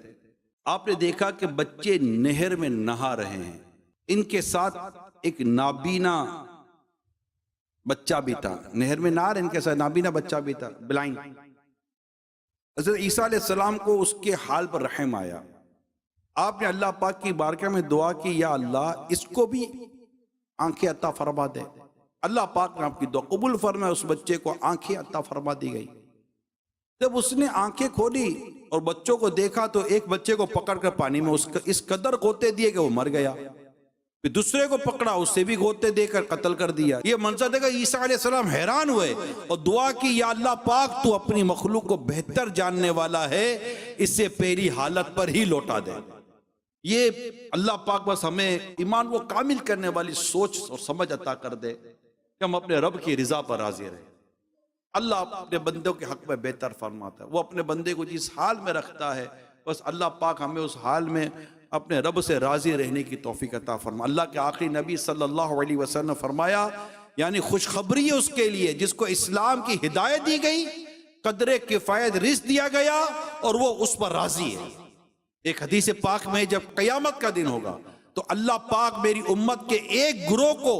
آپ نے دیکھا کہ بچے نہر میں نہا رہے ہیں، ان کے ساتھ ایک نابینا بچہ بھی تھا، نہر میں نہا رہے، ان کے ساتھ نابینا بچہ بھی تھا، بلائنڈ۔ حضرت عیسیٰ علیہ السلام کو اس کے حال پر رحم آیا۔ آپ نے اللہ پاک کی بارگاہ میں دعا کی، یا اللہ اس کو بھی آنکھیں عطا فرما دے۔ اللہ پاک نے آپ کی دعا قبول فرمایا، اس بچے کو آنکھیں عطا فرما دی گئی۔ جب اس نے آنکھیں کھولی اور بچوں کو دیکھا تو ایک بچے کو پکڑ کر پانی میں اس قدر غوطے دیے کہ وہ مر گیا، پھر دوسرے کو پکڑا، اس سے بھی غوطے دے کر قتل کر دیا۔ یہ منظر دیکھا عیسیٰ علیہ السلام حیران ہوئے اور دعا کی، یا اللہ پاک تو اپنی مخلوق کو بہتر جاننے والا ہے، اسے پہلی حالت پر ہی لوٹا دے۔ یہ اللہ پاک بس ہمیں ایمان کو کامل کرنے والی سوچ اور سمجھ عطا کر دے کہ ہم اپنے رب کی رضا پر راضی رہیں۔ اللہ اپنے بندوں کے حق میں بہتر فرماتا ہے، وہ اپنے بندے کو جس حال میں رکھتا ہے بس اللہ پاک ہمیں اس حال میں اپنے رب سے راضی رہنے کی توفیق عطا فرما۔ اللہ کے آخری نبی صلی اللہ علیہ وسلم نے فرمایا، یعنی خوشخبری ہے اس کے لیے جس کو اسلام کی ہدایت دی گئی، قدر کفایت رزق دیا گیا اور وہ اس پر راضی ہے۔ ایک حدیث پاک میں جب قیامت کا دن ہوگا تو اللہ پاک میری امت کے ایک گروہ کو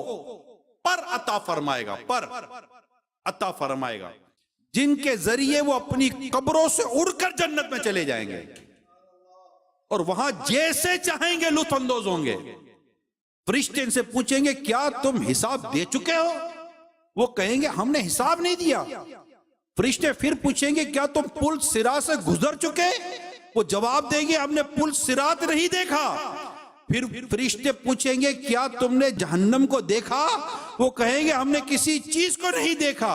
پر عطا فرمائے گا، پر عطا فرمائے گا، جن کے ذریعے وہ اپنی قبروں سے اڑ کر جنت میں چلے جائیں گے اور وہاں جیسے چاہیں گے لطف اندوز ہوں گے۔ فرشتے ان سے پوچھیں گے کیا تم حساب دے چکے ہو؟ وہ کہیں گے ہم نے حساب نہیں دیا۔ فرشتے پھر پوچھیں گے کیا تم پل صراط سے گزر چکے؟ وہ جواب دیں گے ہم نے پل صراط نہیں دیکھا۔ پھر فرشتے پوچھیں گے کیا تم نے جہنم کو دیکھا؟ وہ کہیں گے ہم نے کسی چیز کو نہیں دیکھا۔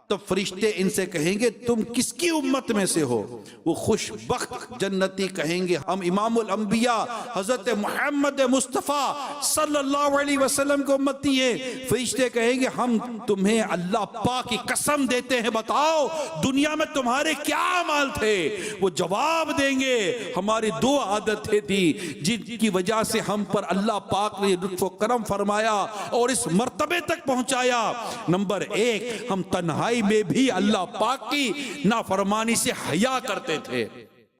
تو فرشتے ان سے کہیں گے تم کس کی امت میں سے ہو؟ وہ خوش بخت جنتی کہیں گے ہم امام الانبیاء حضرت محمد مصطفیٰ صلی اللہ علیہ وسلم کو امتی ہیں۔ فرشتے کہیں گے ہم تمہیں اللہ پاک کی قسم دیتے ہیں، بتاؤ دنیا میں تمہارے کیا اعمال تھے؟ وہ جواب دیں گے ہماری دو عادتیں تھی جن کی وجہ سے ہم پر اللہ پاک نے لطف و کرم فرمایا اور اس مرتبے تک پہنچایا۔ نمبر ایک، ہم تنہائی میں بھی اللہ پاک کی نافرمانی سے حیا کرتے تھے،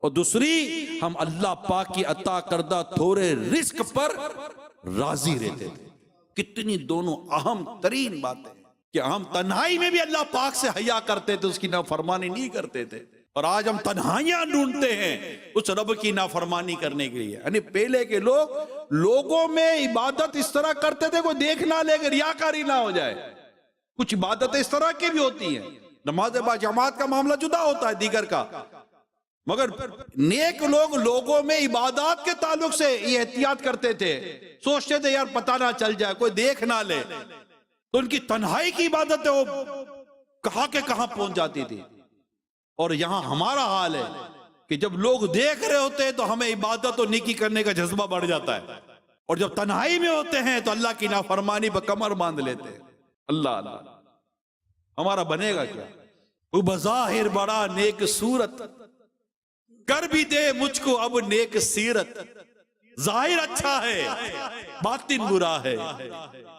اور دوسری ہم اللہ پاک کی عطا کردہ تھوڑے رزق پر راضی رہتے تھے۔ کتنی دونوں اہم ترین باتیں کہ ہم تنہائی میں بھی اللہ پاک سے حیا کرتے تھے، اس کی نافرمانی نہیں کرتے تھے، اور آج ہم تنہائیاں ڈھونڈتے ہیں اس رب کی نافرمانی کرنے کے لیے۔ یعنی پہلے کے لوگ لوگوں میں عبادت اس طرح کرتے تھے کوئی دیکھ نہ لے کہ ریاکاری نہ ہو جائے۔ کچھ عبادتیں اس طرح کی بھی ہوتی ہیں، نماز با جماعت کا معاملہ جدا ہوتا ہے دیگر کا، مگر نیک لوگ لوگوں میں عبادات کے تعلق سے یہ احتیاط کرتے تھے، سوچتے تھے یار پتہ نہ چل جائے کوئی دیکھ نہ لے، تو ان کی تنہائی کی عبادتیں وہ کہاں کے کہاں پہنچ جاتی تھی۔ اور یہاں ہمارا حال ہے کہ جب لوگ دیکھ رہے ہوتے ہیں تو ہمیں عبادت اور نیکی کرنے کا جذبہ بڑھ جاتا ہے، اور جب تنہائی میں ہوتے ہیں تو اللہ کی نافرمانی پر کمر باندھ لیتے ہیں۔ اللہ اللہ ہمارا بنے گا کیا؟ وہ بظاہر بڑا نیک صورت، کر بھی دے مجھ کو اب نیک سیرت، ظاہر اچھا ہے باطن برا ہے،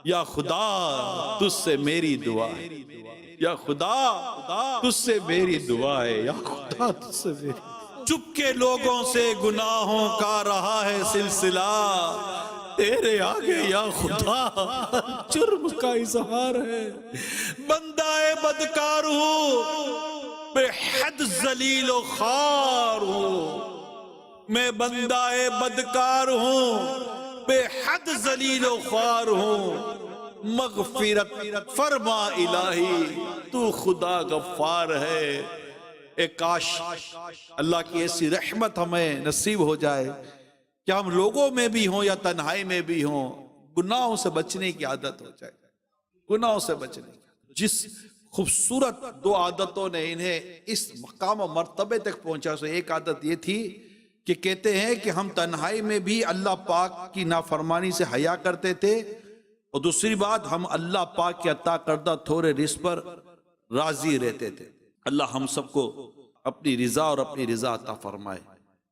یا خدا تجھ سے میری دعا ہے، یا خدا تجھ سے میری دعا ہے، یا خدا تجھ سے میری۔ چپ کے لوگوں سے گناہوں کا رہا ہے سلسلہ، تیرے آگے یا خدا جرم کا اظہار ہے، بندہ بدکار ہوں بے حد ذلیل و خوار ہوں، میں بندہ بدکار ہوں بے حد ذلیل و خوار ہوں، مغفرت فرما الہی تو خدا غفار ہے۔ اے کاش اللہ کی ایسی رحمت ہمیں نصیب ہو جائے کہ ہم لوگوں میں بھی ہوں یا تنہائی میں بھی ہوں گناہوں سے بچنے کی عادت ہو جائے، گناہوں سے بچنے کی۔ جس خوبصورت دو عادتوں نے انہیں اس مقام و مرتبے تک پہنچا، سو ایک عادت یہ تھی کہ کہتے ہیں کہ ہم تنہائی میں بھی اللہ پاک کی نافرمانی سے حیا کرتے تھے، اور دوسری بات ہم اللہ پاک کی عطا کردہ تھوڑے رزق پر راضی رہتے تھے۔ اللہ ہم سب کو اپنی رضا اور اپنی رضا عطا فرمائے۔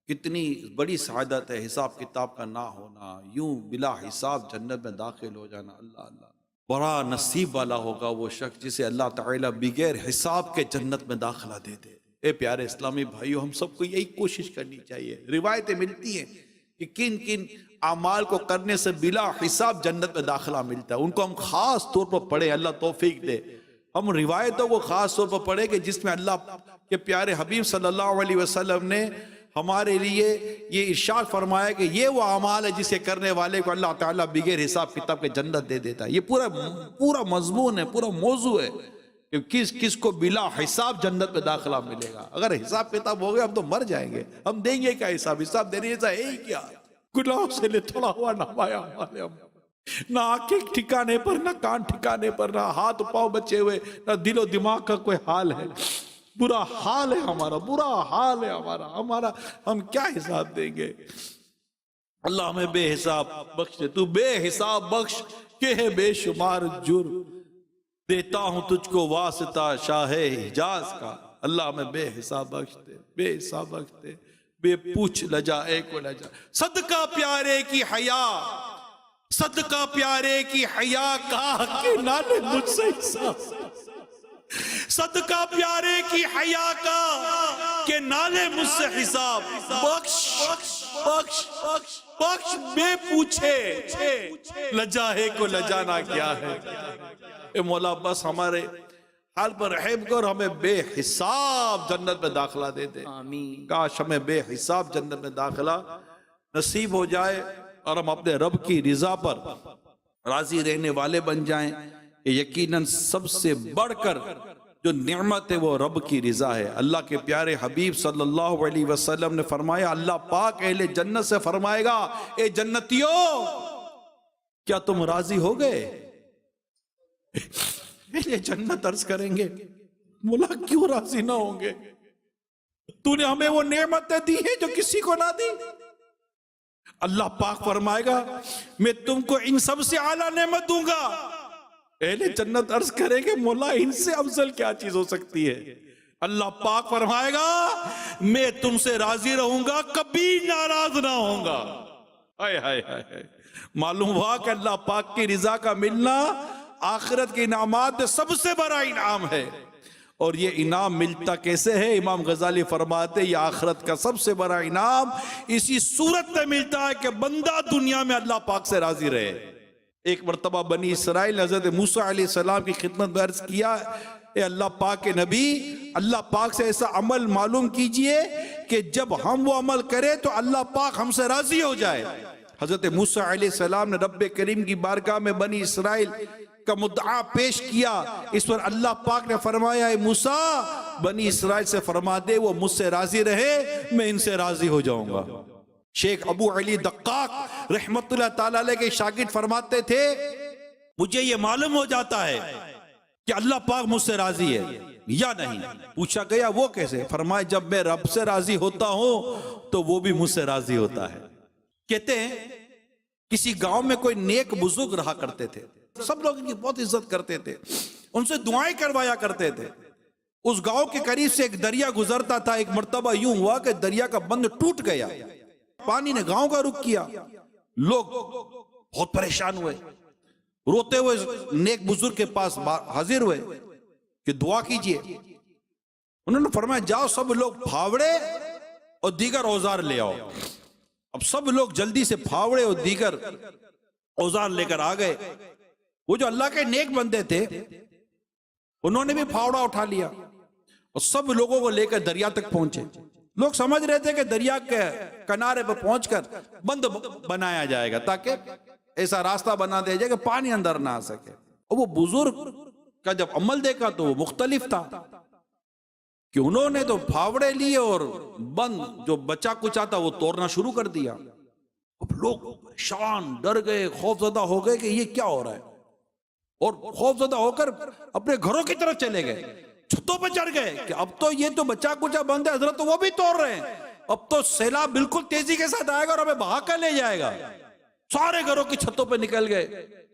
کتنی بڑی سعادت ہے حساب کتاب کا نہ ہونا، یوں بلا حساب جنت میں داخل ہو جانا۔ اللہ اللہ بڑا نصیب والا ہوگا وہ شخص جسے اللہ تعالیٰ بغیر حساب کے جنت میں داخلہ دے دے۔ اے پیارے اسلامی بھائیو، ہم سب کو یہی کوشش کرنی چاہیے۔ روایتیں ملتی ہیں کہ کن کن اعمال کو کرنے سے بلا حساب جنت میں داخلہ ملتا ہے، ان کو ہم خاص طور پر پڑھیں، اللہ توفیق دے۔ ہم روایتوں کو خاص طور پر پڑھیں کہ جس میں اللہ کے پیارے حبیب صلی اللہ علیہ وسلم نے ہمارے لیے یہ ارشاد فرمایا کہ یہ وہ اعمال ہے جسے کرنے والے کو اللہ تعالیٰ بغیر حساب کتاب کے جنت دے دیتا ہے۔ یہ پورا مضمون ہے، پورا موضوع ہے کہ کس کس کو بلا حساب جنت میں داخلہ ملے گا۔ اگر حساب کتاب ہو گیا ہم تو مر جائیں گے، ہم دیں گے کیا حساب؟ حساب دینے جیسا ہے ہی کیا؟ گناہوں سے لتھڑا ہوا نمایا ہمارے، نہ آنکھیں ٹھکانے پر، نہ کان ٹھکانے پر، نہ ہاتھ پاؤں بچے ہوئے، نہ دل و دماغ کا کوئی حال ہے۔ برا حال ہے ہمارا، برا حال ہے ہمارا، ہم کیا حساب دیں گے؟ اللہ ہمیں بے حساب بخش دے، تو بے حساب بخش کہ ہے بے شمار جرم۔ دیتا ہوں تجھ کو واسطہ شاہ حجاز کا، اللہ ہمیں بے حساب بخش دے، بے حساب بخش دے، بے پوچھ لجائے کو لجا۔ صدقہ پیارے کی حیا، صدقہ پیارے کی حیا کا کہ نالے مجھ سے حساب، صدقہ پیارے کی حیا کا کہ نالے مجھ سے حساب، بخش بخش بخش بے پوچھے لجائے کو لجانا کیا ہے۔ اے مولا بس ہمارے حال پر رحم کر، ہمیں بے حساب جنت میں داخلہ دے دے، آمین۔ کاش ہمیں بے حساب جنت میں داخلہ نصیب ہو جائے اور ہم اپنے رب کی رضا پر راضی رہنے والے بن جائیں۔ یقیناً سب سے بڑھ کر جو نعمت ہے وہ رب کی رضا ہے۔ اللہ کے پیارے حبیب صلی اللہ علیہ وسلم نے فرمایا، اللہ پاک اہل جنت سے فرمائے گا، اے جنتیو کیا تم راضی ہو گئے؟ اہل جنت عرض کریں گے، مولا کیوں راضی نہ ہوں گے؟ تو نے ہمیں وہ نعمتیں دی ہیں جو کسی کو نہ دی۔ اللہ پاک فرمائے گا، میں تم کو ان سب سے اعلیٰ نعمت دوں گا۔ اہل جنت عرض کریں گے، مولا ان سے افضل کیا چیز ہو سکتی ہے؟ اللہ پاک فرمائے گا، میں تم سے راضی رہوں گا، کبھی ناراض نہ ہوں گا۔ ہائے ہائے ہائے، معلوم ہوا کہ اللہ پاک کی رضا کا ملنا آخرت کے انعامات میں سب سے بڑا انعام ہے۔ اور یہ انعام ملتا کیسے ہے؟ امام غزالی فرماتے یہ آخرت کا سب سے بڑا انعام اسی صورت میں ملتا ہے کہ بندہ دنیا میں اللہ پاک سے راضی رہے۔ ایک مرتبہ بنی اسرائیل حضرت موسیٰ علیہ السلام کی خدمت میں عرض کیا، اے اللہ پاک کے نبی، اللہ پاک سے ایسا عمل معلوم کیجئے کہ جب ہم وہ عمل کریں تو اللہ پاک ہم سے راضی ہو جائے۔ حضرت موسیٰ علیہ السلام نے رب کریم کی بارگاہ میں بنی اسرائیل کا مدعا پیش کیا۔ اس پر اللہ پاک نے فرمایا، اے موسیٰ بنی اسرائیل سے فرما دے وہ مجھ سے راضی رہے، میں ان سے راضی ہو جاؤں گا۔ شیخ ابو علی دقاق رحمت اللہ تعالیٰ علیہ کے شاگرد فرماتے تھے، مجھے یہ معلوم ہو جاتا ہے کہ اللہ پاک مجھ سے راضی ہے یا نہیں۔ پوچھا گیا وہ کیسے؟ فرمایا جب میں رب سے راضی ہوتا ہوں تو وہ بھی مجھ سے راضی ہوتا ہے۔ کہتے ہیں کسی گاؤں میں کوئی نیک بزرگ رہا کرتے تھے، سب لوگ ان کی بہت عزت کرتے تھے، ان سے دعائیں کروایا کرتے تھے۔ اس گاؤں کے قریب سے ایک دریا گزرتا تھا۔ ایک مرتبہ یوں ہوا کہ دریا کا بند ٹوٹ گیا، پانی نے گاؤں کا رخ کیا، لوگ بہت پریشان ہوئے، روتے ہوئے نیک بزرگ کے پاس حاضر ہوئے کہ دعا کیجئے۔ انہوں نے فرمایا جاؤ سب لوگ پھاوڑے اور دیگر اوزار لے آؤ۔ اب سب لوگ جلدی سے پھاوڑے اور دیگر اوزار لے کر آ گئے۔ وہ جو اللہ کے نیک بندے تھے انہوں نے بھی پھاوڑا اٹھا لیا اور سب لوگوں کو لے کر دریا تک پہنچے۔ لوگ سمجھ رہے تھے کہ دریا کے کنارے پر پہنچ کر بند بنایا جائے گا تاکہ ایسا راستہ بنا دیا جائے کہ پانی اندر نہ آ سکے۔ اور وہ بزرگ کا جب عمل دیکھا تو وہ مختلف تھا کہ انہوں نے تو پھاوڑے لیے اور بند جو بچا کچا تھا وہ توڑنا شروع کر دیا۔ اب لوگ پریشان، ڈر گئے، خوف زدہ ہو گئے کہ یہ کیا ہو رہا ہے، اور خوف زدہ ہو کر اپنے گھروں کی طرف چلے گئے، چھتوں پہ چڑھ گئے کہ اب تو یہ تو بچا کچا بند ہے، حضرت تو وہ بھی توڑ رہے ہیں، اب تو سیلاب بالکل تیزی کے ساتھ آئے گا اور ہمیں بہا کر لے جائے گا۔ سارے گھروں کی چھتوں پہ نکل گئے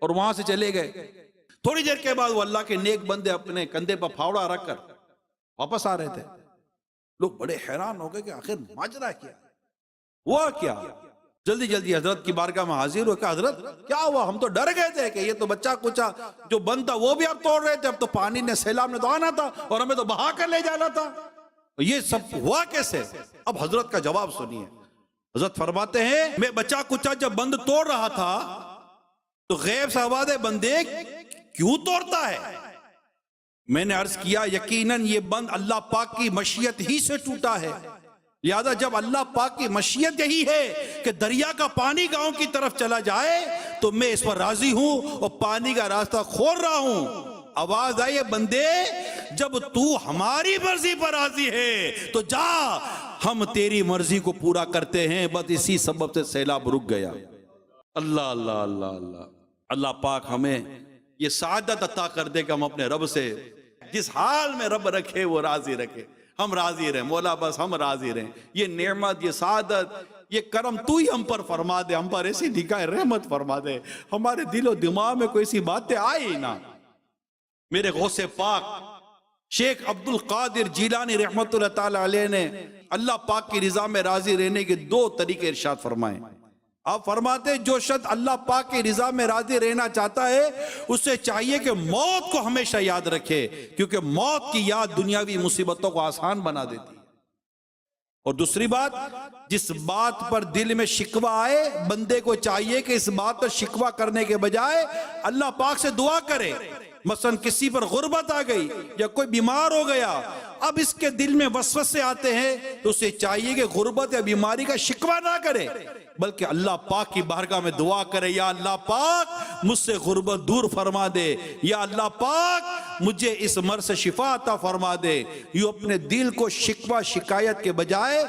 اور وہاں سے چلے گئے۔ تھوڑی دیر کے بعد وہ اللہ کے نیک بندے اپنے کندھے پر پھاوڑا رکھ کر واپس آ رہے تھے۔ لوگ بڑے حیران ہو گئے کہ آخر ماجرا کیا ہوا، کیا؟ جلدی جلدی حضرت کی بارگاہ میں حاضر ہوئے کہ حضرت کیا ہوا؟ ہم تو ڈر گئے تھے کہ یہ تو بچہ کچا جو بند تھا وہ بھی آپ توڑ رہے تھے، اب تو پانی نے سیلاب نے تو آنا تھا اور ہمیں تو بہا کر لے جانا تھا، یہ سب ہوا کیسے؟ اب حضرت کا جواب سنیے۔ حضرت فرماتے ہیں میں بچہ کچا جب بند توڑ رہا تھا تو غیب سے آواز ہے بندے کیوں توڑتا ہے؟ میں نے عرض کیا یقیناً یہ بند اللہ پاک کی مشیت ہی سے ٹوٹا ہے، لہذا جب اللہ پاک کی مشیت یہی ہے کہ دریا کا پانی گاؤں کی طرف چلا جائے تو میں اس پر راضی ہوں اور پانی کا راستہ کھول رہا ہوں۔ آواز آئی ہے بندے جب تو ہماری مرضی پر راضی ہے تو جا، ہم تیری مرضی کو پورا کرتے ہیں، بس اسی سبب سے سیلاب رک گیا۔ اللہ اللہ اللہ اللہ اللہ پاک ہمیں یہ سعادت عطا کر دے کہ ہم اپنے رب سے جس حال میں رب رکھے وہ راضی رکھے، ہم راضی رہیں مولا، بس ہم راضی رہیں۔ یہ نعمت، یہ سعادت، یہ کرم تو ہی ہم پر فرما دے، ہم پر ایسی نگاہ رحمت فرما دے، ہمارے دل و دماغ میں کوئی ایسی باتیں آئی نہ میرے غوث پاک شیخ عبد القادر جیلانی رحمت اللہ تعالی علیہ نے اللہ پاک کی رضا میں راضی رہنے کے 2 طریقے ارشاد فرمائے. آپ فرماتے ہیں جو شخص اللہ پاک کی رضا میں راضی رہنا چاہتا ہے اسے چاہیے کہ موت کو ہمیشہ یاد رکھے، کیونکہ موت کی یاد دنیاوی مصیبتوں کو آسان بنا دیتی ہے. اور دوسری بات، جس بات پر دل میں شکوہ آئے بندے کو چاہیے کہ اس بات پر شکوہ کرنے کے بجائے اللہ پاک سے دعا کرے. مثلا کسی پر غربت آ گئی یا کوئی بیمار ہو گیا، اب اس کے دل میں وسوسے آتے ہیں تو اسے چاہیے کہ غربت یا بیماری کا شکوہ نہ کرے، بلکہ اللہ پاک کی بارگاہ میں دعا کرے، یا اللہ پاک مجھ سے غربت دور فرما دے، یا اللہ پاک مجھے اس مرض سے شفا عطا فرما دے. یہ اپنے دل کو شکوہ شکایت کے بجائے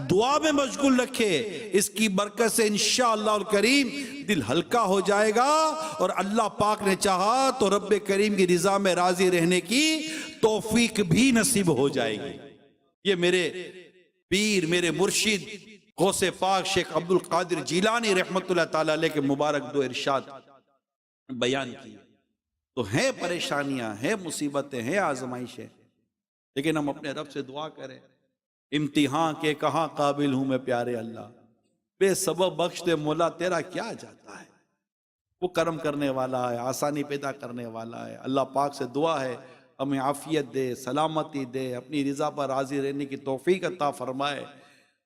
دعا میں مشغول رکھے. اس کی برکت سے انشاءاللہ الکریم دل ہلکا ہو جائے گا، اور اللہ پاک نے چاہا تو رب کریم کی رضا میں راضی رہنے کی توفیق بھی نصیب ہو جائے گی. یہ میرے پیر، میرے مرشد غوث پاک شیخ عبد القادر جیلانی رحمت اللہ تعالی علیہ کے مبارک 2 ارشاد بیان کیے. تو ہیں پریشانیاں، ہیں مصیبتیں، ہیں آزمائشیں، لیکن ہم اپنے رب سے دعا کریں. امتحان کے کہاں قابل ہوں میں پیارے اللہ، بے سبب بخش دے مولا تیرا کیا جاتا ہے. وہ کرم کرنے والا ہے، آسانی پیدا کرنے والا ہے. اللہ پاک سے دعا ہے ہمیں عافیت دے، سلامتی دے، اپنی رضا پر راضی رہنے کی توفیق عطا فرمائے.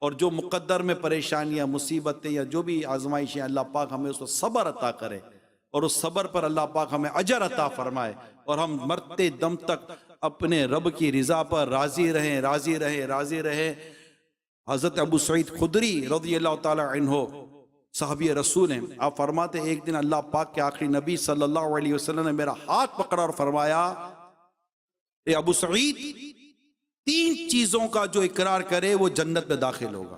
اور جو مقدر میں پریشانیاں، مصیبتیں یا جو بھی آزمائشیں، اللہ پاک ہمیں اس کو صبر عطا کرے، اور اس صبر پر اللہ پاک ہمیں اجر عطا فرمائے، اور ہم مرتے دم تک اپنے رب کی رضا پر راضی رہیں، راضی رہیں، راضی رہیں. حضرت ابو سعید خدری رضی اللہ تعالی عنہ صحابی رسول ہیں. آپ فرماتے ہیں ایک دن اللہ پاک کے آخری نبی صلی اللہ علیہ وسلم نے میرا ہاتھ پکڑا اور فرمایا، اے ابو سعید، 3 چیزوں کا جو اقرار کرے وہ جنت میں داخل ہوگا.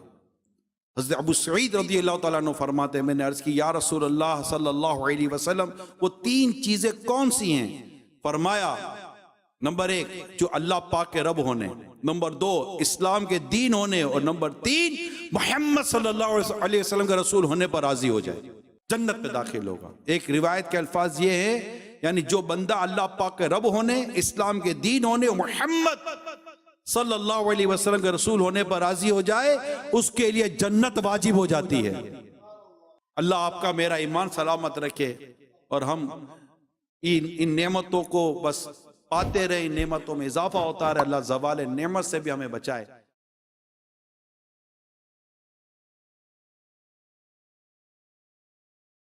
حضرت ابو سعید رضی اللہ تعالیٰ عنہ فرماتے ہیں میں نے عرض کی یا رسول اللہ صلی اللہ علیہ وسلم وہ 3 چیزیں کون سی ہیں؟ فرمایا نمبر 1 جو اللہ پاک کے رب ہونے، نمبر 2 اسلام کے دین ہونے، اور نمبر 3 محمد صلی اللہ علیہ وسلم کے رسول ہونے پر راضی ہو جائے، جنت میں داخل ہوگا. ایک روایت کے الفاظ یہ ہے، یعنی جو بندہ اللہ پاک کے رب ہونے، اسلام کے دین ہونے اور محمد صلی اللہ علیہ وسلم کے رسول ہونے پر راضی ہو جائے اس کے لیے جنت واجب ہو جاتی ہے. اللہ آپ کا میرا ایمان سلامت رکھے، اور ہم ان نعمتوں کو بس پاتے رہے، ان نعمتوں میں اضافہ ہوتا رہے. اللہ زوال نعمت سے بھی ہمیں بچائے.